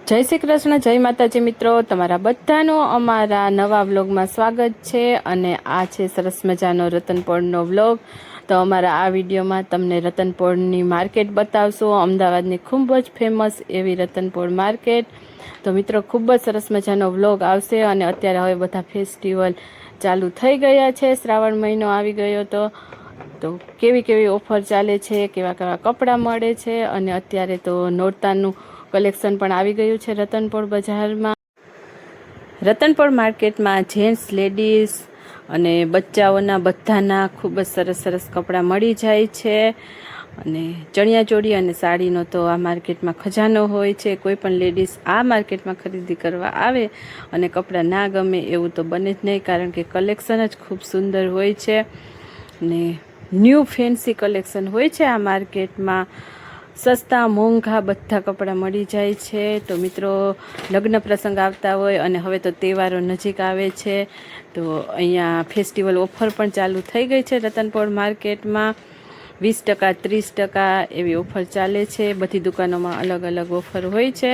જય શ્રી કૃષ્ણ, જય માતાજી મિત્રો, તમારા બધાનું અમારા નવા વ્લોગમાં સ્વાગત છે. અને આ છે સરસ મજાનો રતનપોળનો વ્લોગ. તો અમારા આ વિડીયોમાં તમને રતનપોળની માર્કેટ બતાવશું, અમદાવાદની ખૂબ જ ફેમસ એવી રતનપોળ માર્કેટ. તો મિત્રો ખૂબ જ સરસ મજાનો વ્લોગ આવશે. અને અત્યારે હવે બધા ફેસ્ટિવલ ચાલુ થઈ ગયા છે, શ્રાવણ મહિનો આવી ગયો તો કેવી કેવી ઓફર ચાલે છે, કેવા કેવા કપડાં મળે છે. અને અત્યારે તો નોરતાનું કલેક્શન પણ આવી ગયું છે રતનપોળ બજારમાં. રતનપોળ માર્કેટમાં જેન્ટ્સ, લેડીઝ અને બચ્ચાઓના બધાના ખૂબ જ સરસ સરસ કપડાં મળી જાય છે. અને ચણિયાચોળી અને સાડીનો તો આ માર્કેટમાં ખજાનો હોય છે. કોઈ પણ લેડીઝ આ માર્કેટમાં ખરીદી કરવા આવે અને કપડાં ના ગમે એવું તો બને જ નહીં, કારણ કે કલેક્શન જ ખૂબ સુંદર હોય છે. ને ન્યૂ ફેન્સી કલેક્શન હોય છે આ માર્કેટમાં. સસ્તા મોંઘા બધા કપડાં મળી જાય છે. તો મિત્રો, લગ્ન પ્રસંગ આવતા હોય અને હવે તો તહેવારો નજીક આવે છે, તો અહીંયા ફેસ્ટિવલ ઓફર પણ ચાલુ થઈ ગઈ છે રતનપોળ માર્કેટમાં. 20%, 30% એવી ઓફર ચાલે છે. બધી દુકાનોમાં અલગ અલગ ઓફર હોય છે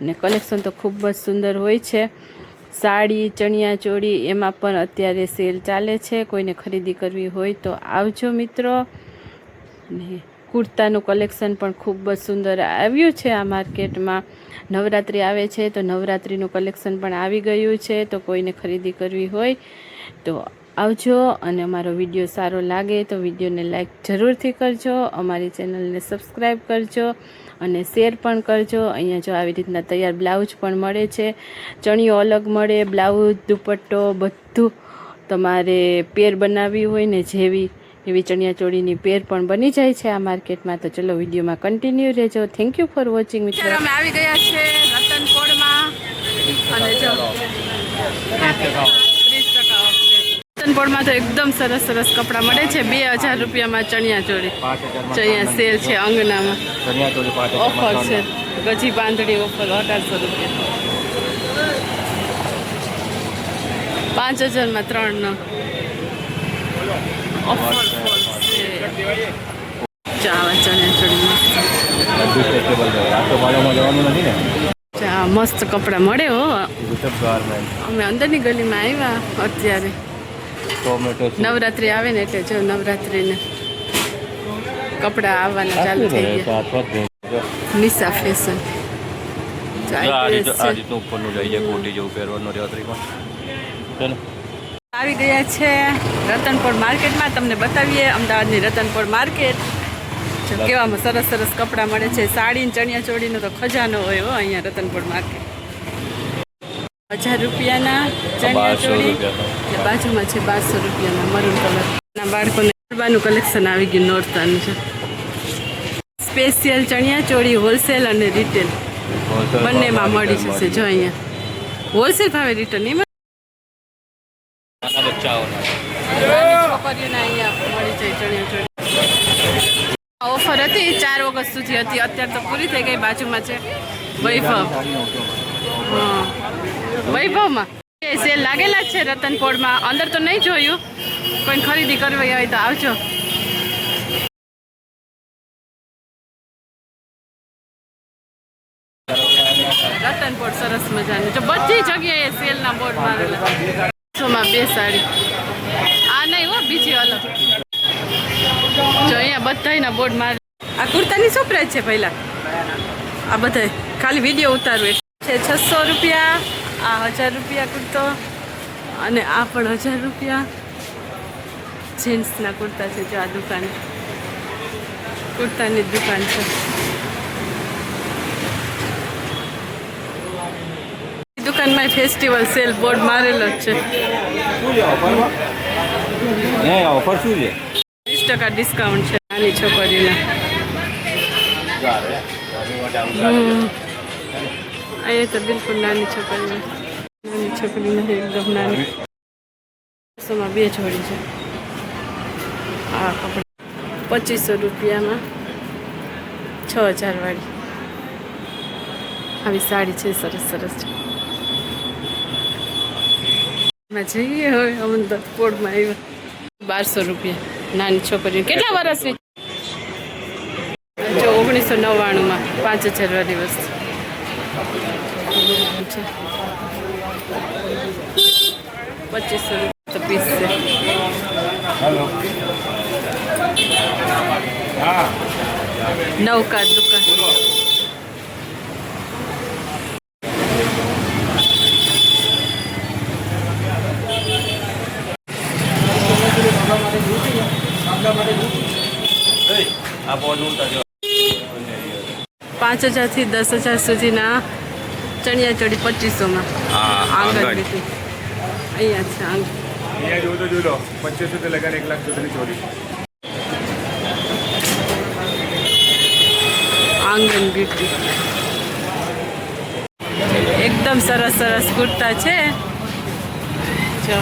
અને કલેક્શન તો ખૂબ જ સુંદર હોય છે. સાડી, ચણિયાચોળી એમાં પણ અત્યારે સેલ ચાલે છે. કોઈને ખરીદી કરવી હોય તો આવજો મિત્રો. ને કુર્તાનું કલેક્શન પણ ખૂબ જ સુંદર આવ્યું છે આ માર્કેટમાં. નવરાત્રિ આવે છે તો નવરાત્રિનું કલેક્શન પણ આવી ગયું છે. તો કોઈને ખરીદી કરવી હોય તો આવજો. અને અમારો વિડીયો સારો લાગે તો વિડીયોને લાઈક જરૂરથી કરજો, અમારી ચેનલને સબસ્ક્રાઈબ કરજો અને શેર પણ કરજો. અહીંયા જો આવી રીતના તૈયાર બ્લાઉઝ પણ મળે છે. ચણિયો અલગ મળે, બ્લાઉઝ, દુપટ્ટો બધું તમારે પેર બનાવવી હોય ને જેવી એવી ચણિયાચોળીની પેર પણ બની જાય છે આ માર્કેટમાં. તો ચલો વિડીયોમાં કન્ટિન્યુ રહેજો. થેન્ક યુ ફોર વોચિંગ મિત્રો. અમે આવી ગયા છે રતનપોળમાં અને જો 30% ઓફ છે. રતનપોળમાં તો એકદમ સરસ સરસ કપડાં મળે છે. 2000 રૂપિયામાં ચણિયાચોળી. અહીંયા સેલ છે અંગનામાં, ઓફર છે. ગજી બાંધણી ઓફર 1800 રૂપિયા, 5000માં 3 નંગ ઓફર છે. ચાવા ચણિયાચોળી મસ્ત કપડાં મળે હો. અમે અંદરની ગલીમાં આવ્યા અત્યારે. નવરાત્રિ આવે ને એટલે જો નવરાત્રિને કપડાં આવવાના ચાલુ થઈ ગયા. નિશા ફેશન આવી ગયા છે રતનપોળ માર્કેટમાં. તમને બતાવીએ અમદાવાદની રતનપોળ માર્કેટ. કેવામાં સરસ સરસ કપડાં મળે છે. સાડી, ચણિયાચોળીનો તો ખજાનો હોય હો અહીંયા રતનપોળ માર્કેટ. 1000 રૂપિયાના ચણિયાચોળી, બાજુમાં છે 1200 રૂપિયાના મરૂન કલરના બાળકોને ગરબાનું કલેક્શન આવી ગયું. નોરતાનું છે. સ્પેશિયલ ચણિયાચોળી હોલસેલ અને રિટેલ બંનેમાં મળી જશે. જો અહીંયા હોલસેલ ભાવે રિટેલ નહીં છોકરીઓને અહીંયા મળી જાય ચણિયાચોળી. ઓફર હતી 4 ઓગસ્ટ સુધી હતી, અત્યારે તો પૂરી થઈ ગઈ. બાજુમાં છે વૈભવ. હા, વૈભવમાં સેલ લાગેલા જ છે રતનપોળમાં. અંદર તો નહીં જોયું, કોઈ ખરીદી કરવી હોય તો આવજો. રતનપોળ સરસ મજાની જો બધી જગ્યાએ સેલના બોર્ડ મારેલા. 200માં 2 સાડી. આ નહીં હો, બીજી અલગ. જો અહીંયા બધાના બોર્ડ મારે. આ કુર્તાની શું પ્રાઇસ છે પહેલા? આ બધા ખાલી વિડીયો ઉતારવું છે 600 રૂપિયા. આ 1000 રૂપિયા કુર્તો અને આ પણ 1000 રૂપિયા. જીન્સના કુર્તા છે. જો આ દુકાન કુર્તાની જ દુકાન છે. દુકાનમાં ફેસ્ટિવલ સેલ બોર્ડ મારેલો જ છે. ઓફર શું છે? 20% ડિસ્કાઉન્ટ છે નાની છોકરીને. અહીંયા તો બિલકુલ નાની છોકરીને એકદમ નાની. 200માં 2 જોડી છે. આ કપડા 2500 રૂપિયામાં 6000 વાળી આવી સાડી છે. સરસ સરસ છે. જઈએ હવે અમને તો પોળમાં આવ્યા. 1200 રૂપિયા નાની છોકરીઓ. કેટલા વર્ષની? જો 1999માં 5000 વાળી વસ્તુ. છે 2500 પીસ છે. હેલો હા નવકાર દુકાન. આ બોર્ડ ઉતારજો. 5000 થી 10,000 સુધીના ચણિયા ચોળી 2500માં. હા આંગણવાડી અહીંયા છે આંગણ. અહીંયા જો લો 2500 થી લગાને 1 લાખ સુધીની ચોરી. આંગણ બ્યુટી એકદમ સરસ સરસ કુર્તા છે. જો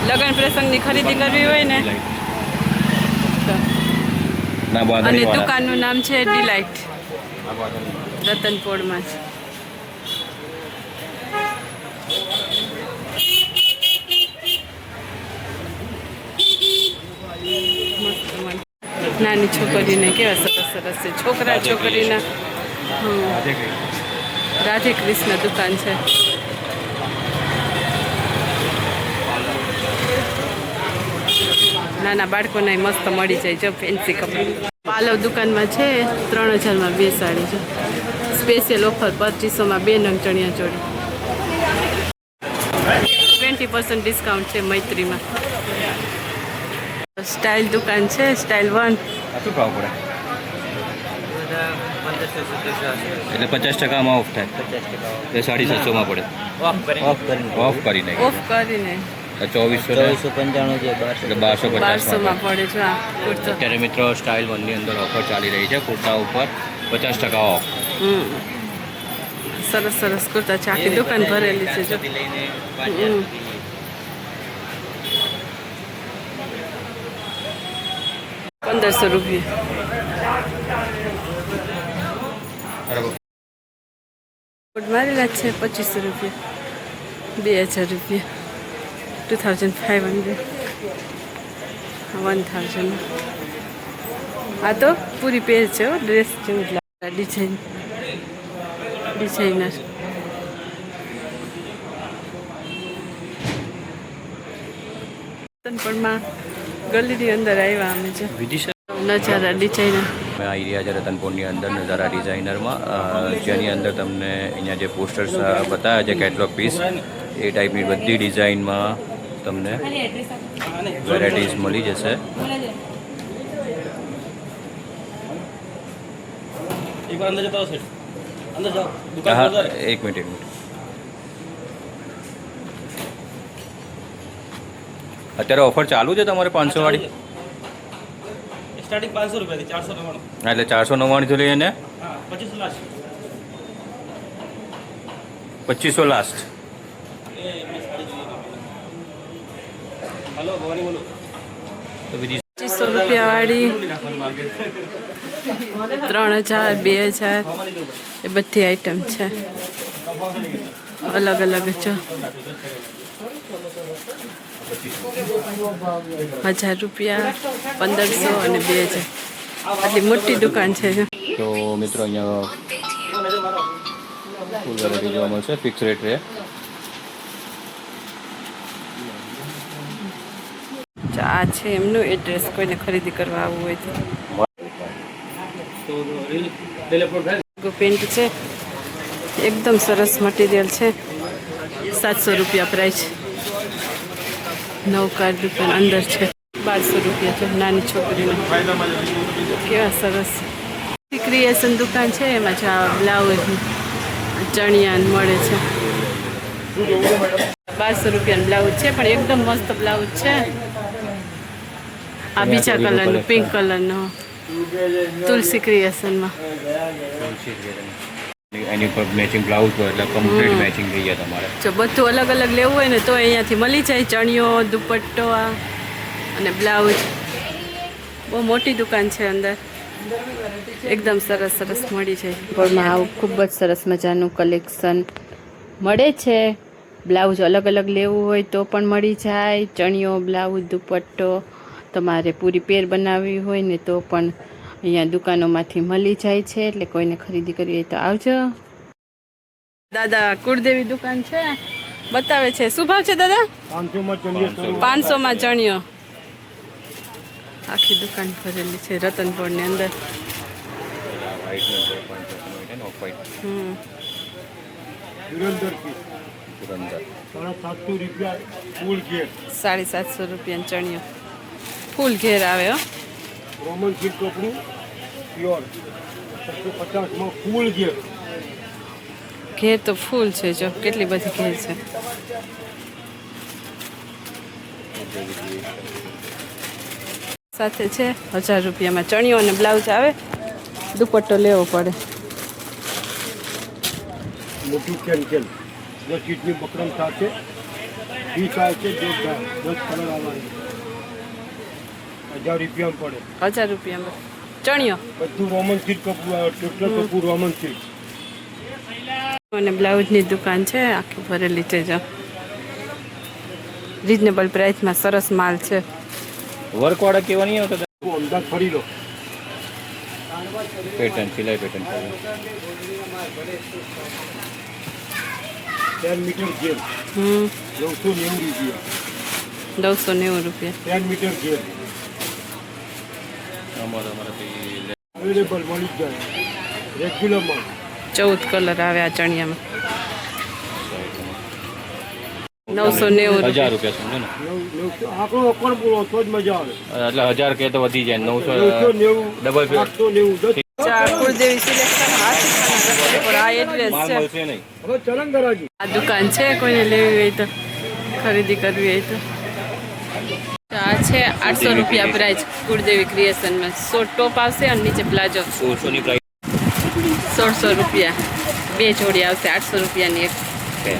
લગ્ન પ્રસંગની ખરીદી કરવી હોય ને તો. ના અને બાંધણી દુકાનનું નામ છે ડિલાઇટ, રતનપોળમાં છે. મસ્ત મસ્ત નાની છોકરીને કેવા સરસ સરસ છે. છોકરા છોકરીના રાધે કૃષ્ણ દુકાન છે. નાના બાળકોને મસ્ત મળી જાય જો ફેન્સી કપડાં. પાલવ દુકાનમાં છે 3000માં 2 સાડી છે. સ્પેશિયલ ઓફર 2500માં 2 નંગ ચણિયા ચોળી. 20% ડિસ્કાઉન્ટ છે મૈત્રીમાં. સ્ટાઇલ દુકાન છે સ્ટાઇલ 1. શું ભાવ પડે? એટલે 50%માં ઓફ થાય. એ 750માં પડે. ઓફ કરીને ઓફ કરીને 2495 છે. એટલે 1250 પડે છે આ કુર્તો. અત્યારે મિત્રો સ્ટાઇલ 1 ની અંદર ઓફર ચાલી રહી છે. કુર્તા ઉપર 50% ઓફ. સરસ સરસ કુર્તા છે. આખી દુકાન ભરેલી છે જો. 1500 રૂપિયા. કોડ મારેલા છે 2500 રૂપિયા, 2000 રૂપિયા, 2500, 1000. આ તો પૂરી પેર છે ડ્રેસ જેવું જ લાગે. ડિઝાઇનર રતનપોળમાં ગલીની અંદર આવ્યા અમે છે. નજારા ડિઝાઇનર આવી રહ્યા છે રતનપોળની અંદર નજારા ડિઝાઇનરમાં, જેની અંદર તમને અહીંયા જે પોસ્ટર્સ બતાવ્યા છે કેટલોગ પીસ, એ ટાઈપની બધી ડિઝાઇનમાં તમને વેરાયટીઝ મળી જશે. હા, એક મિનિટ. અત્યારે ઓફર ચાલુ છે તમારે 500 વાળી? સ્ટાર્ટિંગ 500 રૂપિયાથી 499. હા, એટલે 499 થી લઈને 2500 લાસ્ટ. 2500 લાસ્ટ. હલો ભવાની બોલો. તો બીજી 2500 રૂપિયા વાળી 3000, 2000 એ બધી આઈટમ છે અલગ અલગ છે. 1000 રૂપિયા, 1500 અને 2000. આટલી મોટી દુકાન છે. તો મિત્રો અહીંયા ફૂલ વેરાયટી જોવા મળશે. ફિક્સ રેટ રહે. આ છે એમનું એડ્રેસ, કોઈને ખરીદી કરવા આવવું હોય તો. પેન્ટ છે એકદમ સરસ મટીરિયલ છે. 700 રૂપિયા પ્રાઇસ. નવકાર દુકાન અંદર છે. 1200 રૂપિયા છે નાની છોકરીને. કેવા સરસ ક્રિએશન દુકાન છે. એમાં છે બ્લાઉઝ ચણિયાન મળે છે. 1200 રૂપિયાનું બ્લાઉઝ છે પણ એકદમ મસ્ત બ્લાઉઝ છે. આ બીજા કલરનું પિંક કલરનો તુલસી ક્રિએશનમાં. એની પર મેચિંગ બ્લાઉઝ હોય એટલે કમ્પ્લીટ મેચિંગ થઈ જાય તમારે. જો બધું અલગ અલગ લેવું હોય ને તો અહીંયાથી મળી જાય. ચણિયો, દુપટ્ટો અને બ્લાઉઝ. બહુ મોટી દુકાન છે અંદર. એકદમ સરસ સરસ મળી જાય. પણ આવું ખૂબ જ સરસ મજાનું કલેક્શન મળે છે. બ્લાઉઝ અલગ અલગ લેવું હોય તો પણ મળી જાય. ચણિયો, બ્લાઉઝ, દુપટ્ટો તમારે પૂરી પેર બનાવવી હોય ને તો પણ અહીંયા દુકાનોમાંથી મળી જાય છે. એટલે કોઈને ખરીદી કરવી હોય તો આવજો. દાદા કુળદેવી દુકાન છે, બતાવે છે. શું ભાવ છે દાદા? 500 માં ચણિયો. આખી દુકાન ભરેલી છે રતનપોળની અંદર. ₹750 ચણિયો ફૂલ ઘેર આવે. હો રોમન સિલ્ક કપડું પ્યોર 750 માં ફૂલ ઘેર. ઘેર તો ફૂલ છે, જો કેટલી બધી ઘેર છે. સાથે છે ₹1000 ચણિયો અને બ્લાઉઝ આવે. દુપટ્ટો લેવો પડે. મોટું કેન્કેલ 10 ઇંચની બકરમ સાથે 20 આવશે, 10 કલર આવવાની. ₹1000 પડે. ₹1000 ચણિયો. બધું રોમન સિલ્ક કપડું આવે, ટોટલ કપડું રોમન સિલ્ક. અને બ્લાઉઝની દુકાન છે, આખી ભરેલી છે. જો રીઝનેબલ પ્રાઇસમાં સરસ માલ છે. વર્કવાળા કેવા નહીં આવતા? અમદાવાદ ફરી લો. પેટર્ન સિલાઈ પેટર્ન 10 મીટર ઘેર ₹990. 990. 10 મીટર ઘેર અમારા અવેલેબલ મળી જ જાય. રેગ્યુલરમાં 14 કલર આવે આ ચણિયામાં. ₹990. ₹1000 સમજો ને. 900 આંકડો ઓપન બોલો તો જ મજા આવે. એટલે 1000 કે તો વધી જાય. 900 990 ડબલ 890. કુળદેવી સિલેક્શન આ એડ્રેસ માલ છે. મળશે નહીં. હવે ચલણ ગરાજી આ દુકાન છે, કોઈને લેવી હોય તો, ખરીદી કરવી હોય તો. આ છે ₹800 પ્રાઇસ કુળદેવી ક્રિએશનમાં. 100 ટોપ આવશે અને નીચે પ્લાઝો. 1600 ની પ્રાઇસ ₹1600. 2 જોડી આવશે. ₹800 એક છે.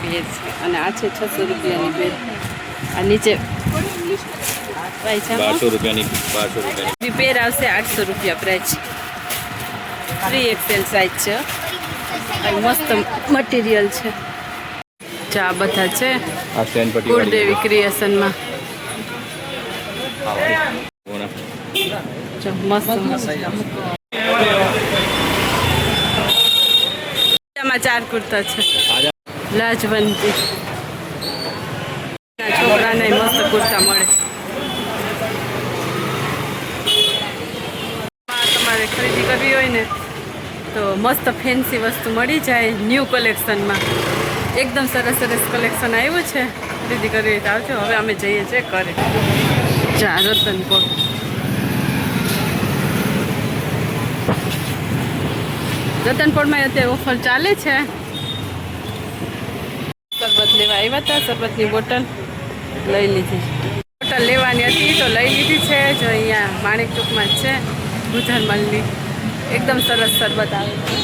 પેર છે. અને આ છે ₹600 ની પેર. આ નીચે પ્રાઇસ છે ₹1200 ની બી પેર આવશે. ₹800 પ્રાઇસ. 3XL સાઇઝ છે. આ મસ્ત મટીરિયલ છે. આ બધા છે આ સ્ટેન્ડ પટ્ટી કુળદેવી ક્રિએશનમાં. જો મસ્ત આમાં 4 કુર્તા છે. લાજવંતી છોકરાને મસ્ત કુર્તા મળે. તમારે ખરીદી કરવી હોય ને તો મસ્ત ફેન્સી વસ્તુ મળી જાય ન્યૂ કલેક્શનમાં. એકદમ સરસ સરસ કલેક્શન આવ્યું છે. ખરીદી કરવી હોય તો આવજો. હવે અમે જઈએ છીએ ઘરે. જા રતનપોળ. રતનપોળમાં અત્યારે ઓફર ચાલે છે. શરબત લેવા આવ્યા હતા, શરબતની બોટલ લઈ લીધી. બોટલ લેવાની હતી તો લઈ લીધી છે. જો અહીંયા માણેક ચોકમાં જ છે, ગુજરમલની. એકદમ સરસ શરબત આવે છે.